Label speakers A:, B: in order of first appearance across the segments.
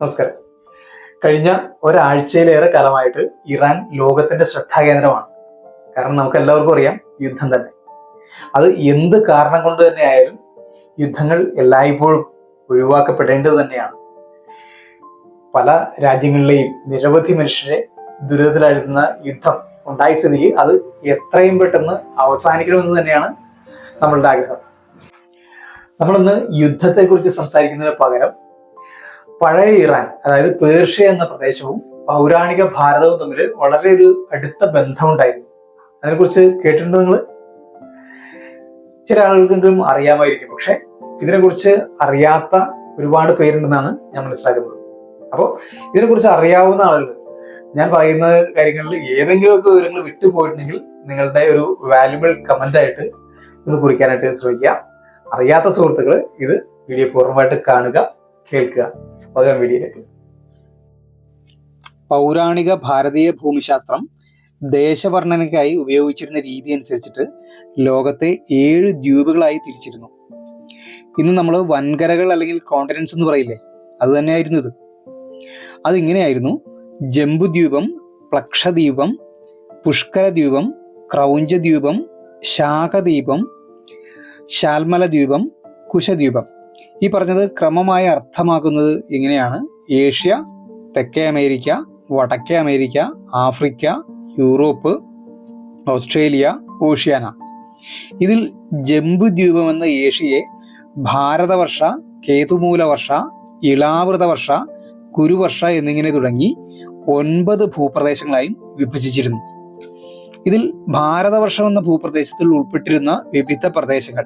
A: നമസ്കാരം. കഴിഞ്ഞ ഒരാഴ്ചയിലേറെ കാലമായിട്ട് ഇറാൻ ലോകത്തിന്റെ ശ്രദ്ധാകേന്ദ്രമാണ്. കാരണം നമുക്ക് എല്ലാവർക്കും അറിയാം, യുദ്ധം തന്നെ. അത് എന്ത് കാരണം കൊണ്ട് തന്നെ ആയാലും യുദ്ധങ്ങൾ എല്ലായ്പ്പോഴും ഒഴിവാക്കപ്പെടേണ്ടത് തന്നെയാണ്. പല രാജ്യങ്ങളിലെയും നിരവധി മനുഷ്യരെ ദുരിതത്തിലായിരുന്ന യുദ്ധം ഉണ്ടായ സ്ഥിതിക്ക് അത് എത്രയും പെട്ടെന്ന് അവസാനിക്കണമെന്ന് തന്നെയാണ് നമ്മളുടെ ആഗ്രഹം. നമ്മളിന്ന് യുദ്ധത്തെക്കുറിച്ച് സംസാരിക്കുന്നതിന് പകരം പഴയ ഇറാൻ, അതായത് പേർഷ്യ എന്ന പ്രദേശവും പൗരാണിക ഭാരതവും തമ്മിൽ വളരെ ഒരു അടുത്ത ബന്ധമുണ്ടായിരുന്നു. അതിനെക്കുറിച്ച് കേട്ടിട്ടുണ്ടോ നിങ്ങൾ? ചില ആളുകൾക്കെങ്കിലും അറിയാമായിരിക്കും, പക്ഷെ ഇതിനെക്കുറിച്ച് അറിയാത്ത ഒരുപാട് പേരുണ്ടെന്നാണ് ഞാൻ മനസ്സിലാക്കുന്നത്. അപ്പോൾ ഇതിനെക്കുറിച്ച് അറിയാവുന്ന ആളുകൾ ഞാൻ പറയുന്ന കാര്യങ്ങളിൽ ഏതെങ്കിലുമൊക്കെ വിവരങ്ങൾ വിട്ടുപോയിട്ടുണ്ടെങ്കിൽ നിങ്ങളുടെ ഒരു വാല്യുബിൾ കമന്റ് ആയിട്ട് ഇത് കുറിക്കാനായിട്ട് ശ്രമിക്കുക. അറിയാത്ത സുഹൃത്തുക്കൾ ഇത് വീഡിയോ പൂർണ്ണമായിട്ട് കാണുക, കേൾക്കുക. വീഡിയോയിലേക്ക്. പൗരാണിക ഭാരതീയ ഭൂമിശാസ്ത്രം ദേശവർണ്ണനയ്ക്കായി ഉപയോഗിച്ചിരുന്ന രീതി അനുസരിച്ചിട്ട് ലോകത്തെ 7 ദ്വീപുകളായി തിരിച്ചിരുന്നു. ഇന്ന് നമ്മൾ വൻകരകൾ അല്ലെങ്കിൽ കോണ്ടിനൻസ് എന്ന് പറയില്ലേ, അത് തന്നെയായിരുന്നു ഇത്. അതിങ്ങനെയായിരുന്നു: ജംബുദ്വീപം, പ്ലക്ഷദ്വീപം, പുഷ്കരദ്വീപം, ക്രൗഞ്ചദ്വീപം, ശാഖദ്വീപം, ശാൽമലദ്വീപം, കുശദ്വീപം. ഈ പറഞ്ഞത് ക്രമമായി അർത്ഥമാക്കുന്നത് ഇങ്ങനെയാണ്: ഏഷ്യ, തെക്കേ അമേരിക്ക, വടക്കേ America, Africa, Europe, Australia, Oceania. ഇതിൽ ജംബുദ്വീപം എന്ന ഏഷ്യയെ ഭാരതവർഷ, കേതുമൂലവർഷ, ഇളാവൃതവർഷ, കുരുവർഷ എന്നിങ്ങനെ തുടങ്ങി 9 ഭൂപ്രദേശങ്ങളായും വിഭജിച്ചിരുന്നു. ഇതിൽ ഭാരതവർഷം എന്ന ഭൂപ്രദേശത്തിൽ ഉൾപ്പെട്ടിരുന്ന വിവിധ പ്രദേശങ്ങൾ,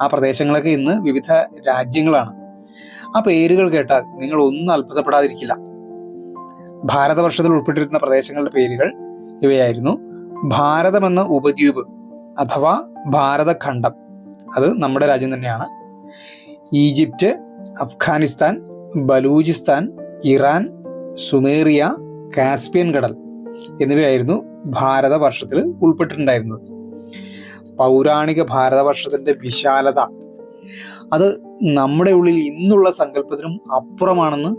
A: ആ പ്രദേശങ്ങളൊക്കെ ഇന്ന് വിവിധ രാജ്യങ്ങളാണ്. ആ പേരുകൾ കേട്ടാൽ നിങ്ങൾ ഒന്നും അത്ഭുതപ്പെടാതിരിക്കില്ല. ഭാരതവർഷത്തിൽ ഉൾപ്പെട്ടിരുന്ന പ്രദേശങ്ങളുടെ പേരുകൾ ഇവയായിരുന്നു: ഭാരതം എന്ന ഉപദ്വീപ് അഥവാ ഭാരതഖണ്ഡം, അത് നമ്മുടെ രാജ്യം തന്നെയാണ്. Egypt, Afghanistan, Balochistan, Iran, സുമേറിയ, Caspian കടൽ എന്നിവയായിരുന്നു ഭാരതവർഷത്തിൽ ഉൾപ്പെട്ടിട്ടുണ്ടായിരുന്നത്. പൗരാണിക ഭാരതവർഷത്തിന്റെ വിശാലത അത് നമ്മുടെ ഉള്ളിൽ ഇന്നുള്ള സങ്കല്പത്തിനും അപ്പുറമാണെന്ന്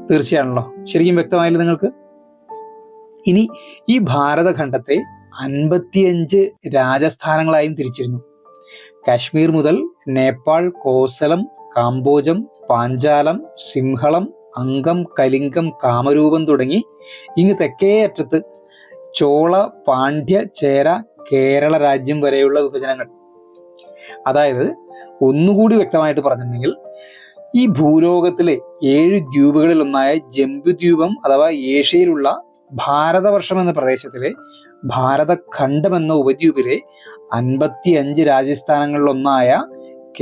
A: തീർച്ചയാണല്ലോ. ശരിക്കും വ്യക്തമായില്ല നിങ്ങൾക്ക്? ഇനി ഈ ഭാരതഖണ്ഡത്തെ 55 രാജസ്ഥാനങ്ങളായും തിരിച്ചിരുന്നു. കാശ്മീർ മുതൽ നേപ്പാൾ, കോസലം, കാംബോജം, പാഞ്ചാലം, സിംഹളം, അംഗം, കലിംഗം, കാമരൂപം തുടങ്ങി ഇങ്ങ് തെക്കേ അറ്റത്ത് ചോള, പാണ്ഡ്യ, ചേര, കേരള രാജ്യം വരെയുള്ള വിഭജനങ്ങൾ. അതായത് ഒന്നുകൂടി വ്യക്തമായിട്ട് പറഞ്ഞിട്ടുണ്ടെങ്കിൽ, ഈ ഭൂലോകത്തിലെ 7 ദ്വീപുകളിൽ ഒന്നായ ജംബുദ്വീപം അഥവാ ഏഷ്യയിലുള്ള ഭാരതവർഷം എന്ന പ്രദേശത്തിലെ ഭാരതഖണ്ഡം എന്ന ഉപദ്വീപിലെ 55 രാജസ്ഥാനങ്ങളിലൊന്നായ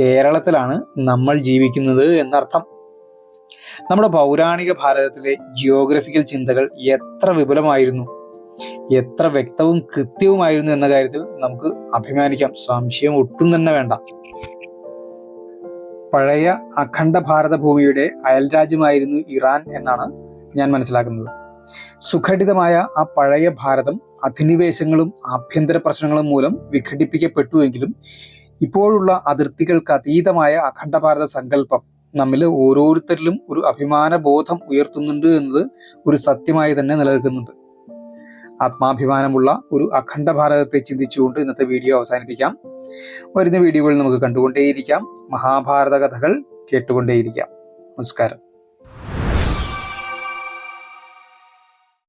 A: കേരളത്തിലാണ് നമ്മൾ ജീവിക്കുന്നത് എന്നർത്ഥം. നമ്മുടെ പൗരാണിക ഭാരതത്തിലെ ജിയോഗ്രഫിക്കൽ ചിന്തകൾ എത്ര വിപുലമായിരുന്നു, എത്ര വ്യക്തവും കൃത്യവുമായിരുന്നു എന്ന കാര്യത്തിൽ നമുക്ക് അഭിമാനിക്കാം. സംശയം ഒട്ടും തന്നെ വേണ്ട. പഴയ അഖണ്ഡ ഭാരത ഭൂമിയുടെ അയൽരാജ്യമായിരുന്നു ഇറാൻ എന്നാണ് ഞാൻ മനസ്സിലാക്കുന്നത്. സുഘടിതമായ ആ പഴയ ഭാരതം അധിനിവേശങ്ങളും ആഭ്യന്തര പ്രശ്നങ്ങളും മൂലം വിഘടിപ്പിക്കപ്പെട്ടുവെങ്കിലും ഇപ്പോഴുള്ള അതിർത്തികൾക്ക് അതീതമായ അഖണ്ഡ ഭാരത സങ്കല്പം നമ്മിൽ ഓരോരുത്തരിലും ഒരു അഭിമാന ബോധം ഉയർത്തുന്നുണ്ട് എന്നത് ഒരു സത്യമായി തന്നെ നിലനിൽക്കുന്നുണ്ട്. ആത്മാഭിമാനമുള്ള ഒരു അഖണ്ഡ ഭാരതത്തെ ചിന്തിച്ചുകൊണ്ട് ഇന്നത്തെ വീഡിയോ അവസാനിപ്പിക്കാം. വരുന്ന വീഡിയോകളിൽ നമുക്ക് കണ്ടുകൊണ്ടേയിരിക്കാം. മഹാഭാരത കഥകൾ കേട്ടുകൊണ്ടേയിരിക്കാം. നമസ്കാരം.